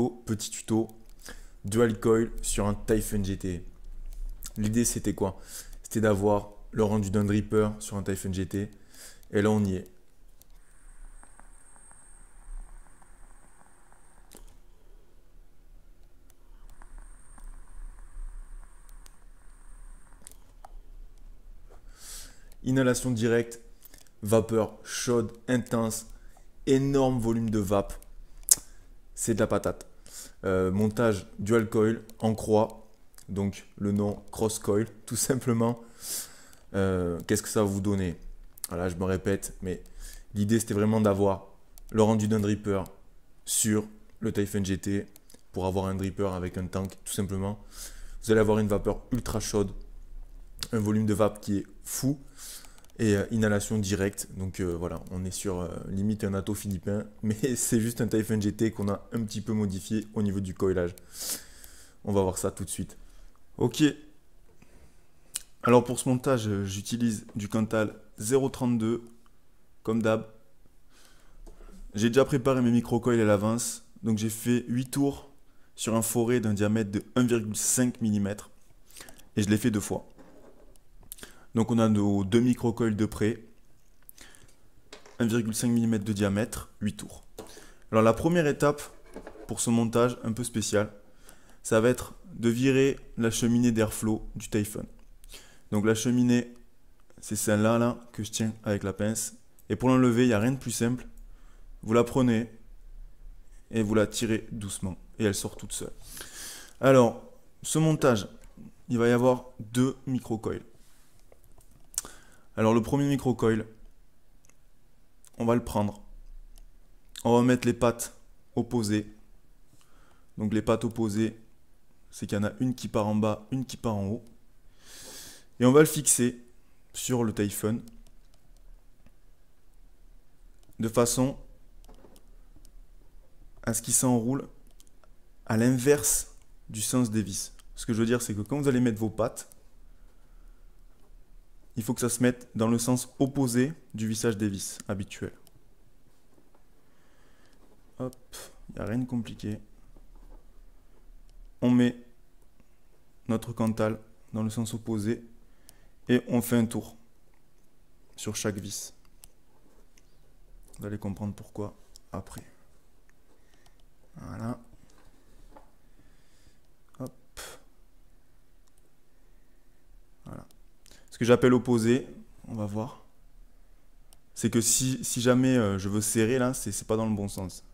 vidéo, petit tuto, dual coil sur un Typhon GT. L'idée c'était quoi? C'était d'avoir le rendu d'un dripper sur un Typhon GT. Et là on y est. Inhalation directe, vapeur chaude, intense, énorme volume de vape. C'est de la patate. Montage dual coil en croix, donc le nom cross coil, tout simplement. Qu'est-ce que ça va vous donner? Voilà, je me répète, mais l'idée c'était vraiment d'avoir le rendu d'un dripper sur le Typhon GT pour avoir un dripper avec un tank, tout simplement. Vous allez avoir une vapeur ultra chaude, un volume de vape qui est fou et inhalation directe. Donc voilà, on est sur limite un atto philippin, mais c'est juste un Typhon GT qu'on a un petit peu modifié au niveau du coilage. On va voir ça tout de suite. Ok. Alors pour ce montage, j'utilise du Cantal 0.32 comme d'hab. J'ai déjà préparé mes micro-coils à l'avance, donc j'ai fait 8 tours sur un forêt d'un diamètre de 1,5 mm et je l'ai fait 2 fois. Donc on a nos 2 micro-coils de près, 1,5 mm de diamètre, 8 tours. Alors la première étape pour ce montage un peu spécial, ça va être de virer la cheminée d'airflow du Typhon. Donc la cheminée, c'est celle-là là, que je tiens avec la pince. Et pour l'enlever, il n'y a rien de plus simple. Vous la prenez et vous la tirez doucement et elle sort toute seule. Alors, ce montage, il va y avoir 2 micro-coils. Alors le premier micro-coil, on va le prendre. On va mettre les pattes opposées. Donc les pattes opposées, c'est qu'il y en a une qui part en bas, une qui part en haut. Et on va le fixer sur le Typhon de façon à ce qu'il s'enroule à l'inverse du sens des vis. Ce que je veux dire, c'est que quand vous allez mettre vos pattes, il faut que ça se mette dans le sens opposé du vissage des vis habituel. Hop, il n'y a rien de compliqué. On met notre Cantal dans le sens opposé et on fait un tour sur chaque vis. Vous allez comprendre pourquoi après. Voilà. Hop. Voilà. Ce que j'appelle opposé, on va voir, c'est que si jamais je veux serrer là, c'est pas dans le bon sens.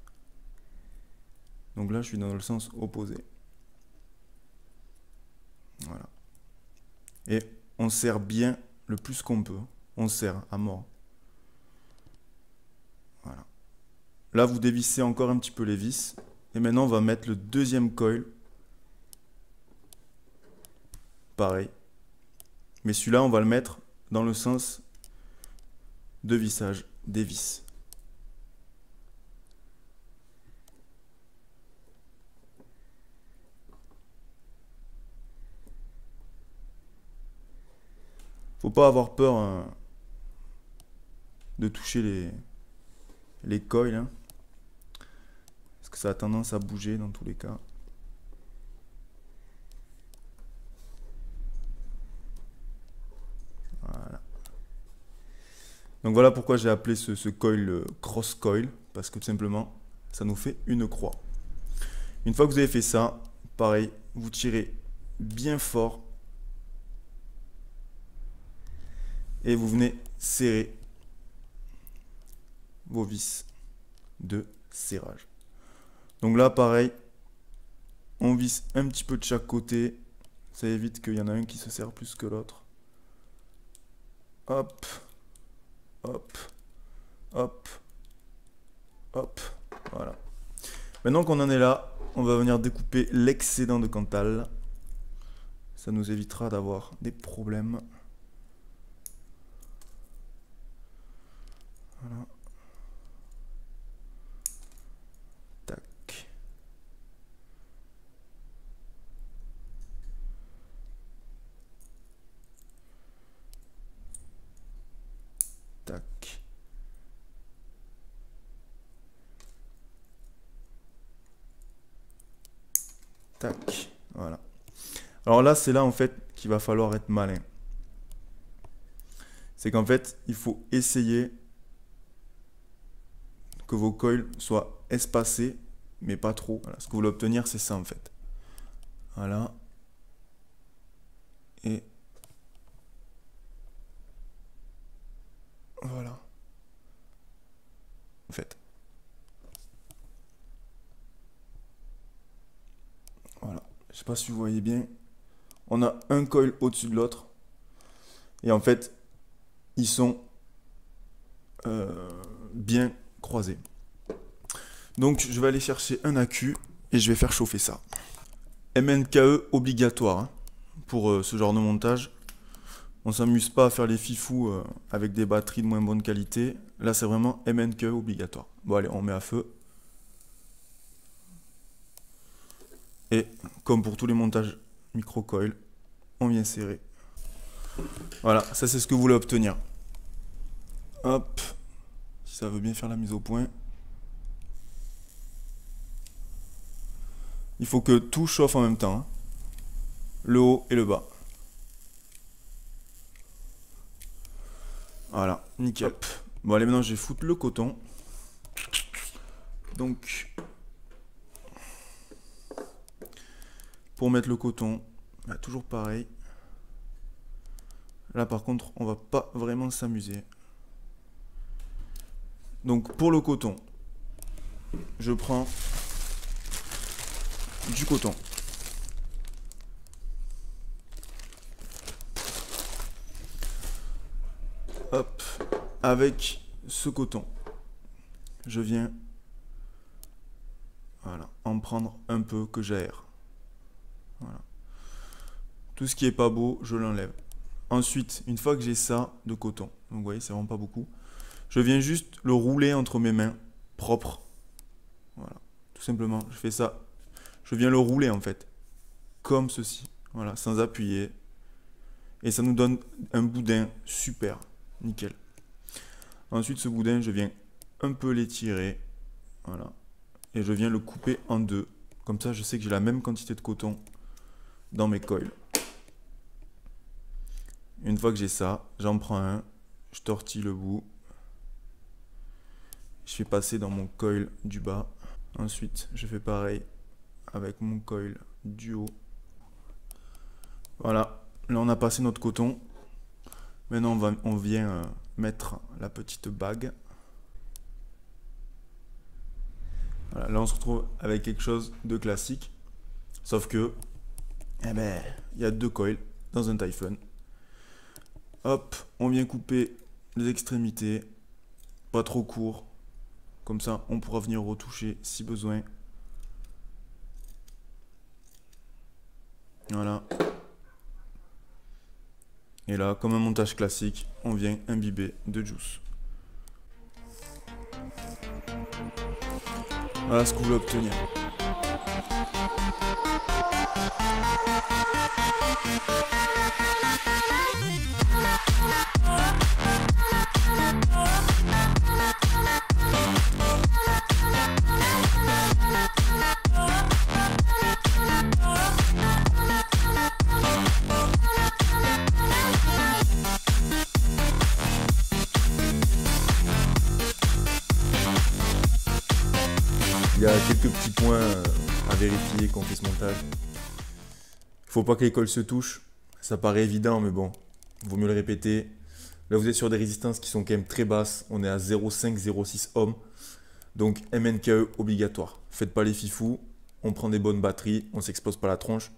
Donc là, je suis dans le sens opposé. Voilà. Et on serre bien le plus qu'on peut. On serre à mort. Voilà. Là, vous dévissez encore un petit peu les vis. Et maintenant, on va mettre le deuxième coil. Pareil. Mais celui-là, on va le mettre dans le sens de vissage des vis. Faut pas avoir peur de toucher les coils, hein, parce que ça a tendance à bouger dans tous les cas. Voilà. Donc voilà pourquoi j'ai appelé ce coil cross coil, parce que tout simplement, ça nous fait une croix. Une fois que vous avez fait ça, pareil, vous tirez bien fort et vous venez serrer vos vis de serrage. Donc là, pareil, on visse un petit peu de chaque côté. Ça évite qu'il y en a un qui se serre plus que l'autre. Hop, hop, hop, hop, voilà. Maintenant qu'on en est là, on va venir découper l'excédent de Cantal. Ça nous évitera d'avoir des problèmes. Voilà. Tac. Tac. Tac, voilà. Alors là, c'est là en fait qu'il va falloir être malin. C'est qu'en fait, il faut essayer que vos coils soient espacés, mais pas trop. Voilà, ce que vous voulez obtenir, c'est ça en fait. Voilà. Et voilà. En fait. Voilà. Je sais pas si vous voyez bien. On a un coil au-dessus de l'autre. Et en fait, ils sont bien croisés. Donc, je vais aller chercher un accu et je vais faire chauffer ça. MNKE obligatoire hein, pour ce genre de montage. On s'amuse pas à faire les fifous avec des batteries de moins bonne qualité. Là, c'est vraiment MNKE obligatoire. Bon, allez, on met à feu. Et comme pour tous les montages micro-coil, on vient serrer. Voilà, ça c'est ce que vous voulez obtenir. Hop, si ça veut bien faire la mise au point. Il faut que tout chauffe en même temps. Hein. Le haut et le bas. Voilà, nickel. Hop. Bon allez, maintenant je vais foutre le coton. Donc, pour mettre le coton, bah, toujours pareil. Là par contre, on va pas vraiment s'amuser. Donc pour le coton, je prends du coton. Hop, avec ce coton, je viens voilà, en prendre un peu que j'aère. Voilà. Tout ce qui est pas beau, je l'enlève. Ensuite, une fois que j'ai ça de coton, donc vous voyez, c'est vraiment pas beaucoup, je viens juste le rouler entre mes mains, propre. Voilà, tout simplement, je fais ça. Je viens le rouler en fait, comme ceci, voilà, sans appuyer. Et ça nous donne un boudin super, nickel. Ensuite, ce boudin, je viens un peu l'étirer, voilà. Et je viens le couper en deux. Comme ça, je sais que j'ai la même quantité de coton dans mes coils. Une fois que j'ai ça, j'en prends un, je tortille le bout. Je fais passer dans mon coil du bas. Ensuite, je fais pareil avec mon coil du haut. Voilà, là on a passé notre coton. Maintenant, on vient mettre la petite bague. Voilà, là on se retrouve avec quelque chose de classique. Sauf que, eh ben, il y a deux coils dans un Typhon. Hop, on vient couper les extrémités, pas trop court. Comme ça, on pourra venir retoucher si besoin. Voilà. Et là, comme un montage classique, on vient imbiber de juice. Voilà ce que vous voulez obtenir. Il y a quelques petits points à vérifier quand on fait ce montage. Il faut pas que les coils se touchent. Ça paraît évident, mais bon, il vaut mieux le répéter. Là, vous êtes sur des résistances qui sont quand même très basses. On est à 0,5, 0,6 ohms. Donc, MNKE obligatoire. Faites pas les fifous. On prend des bonnes batteries. On s'expose pas la tronche.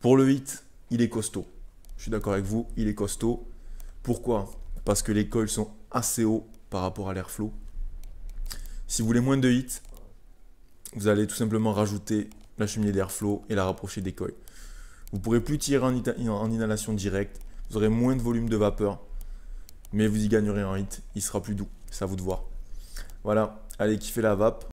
Pour le hit, il est costaud. Je suis d'accord avec vous, il est costaud. Pourquoi? Parce que les coils sont assez hauts par rapport à l'airflow. Si vous voulez moins de hit, vous allez tout simplement rajouter la cheminée d'airflow et la rapprocher des coils. Vous ne pourrez plus tirer en inhalation directe, vous aurez moins de volume de vapeur, mais vous y gagnerez en hit, il sera plus doux, c'est à vous de voir. Voilà, allez kiffer la vape.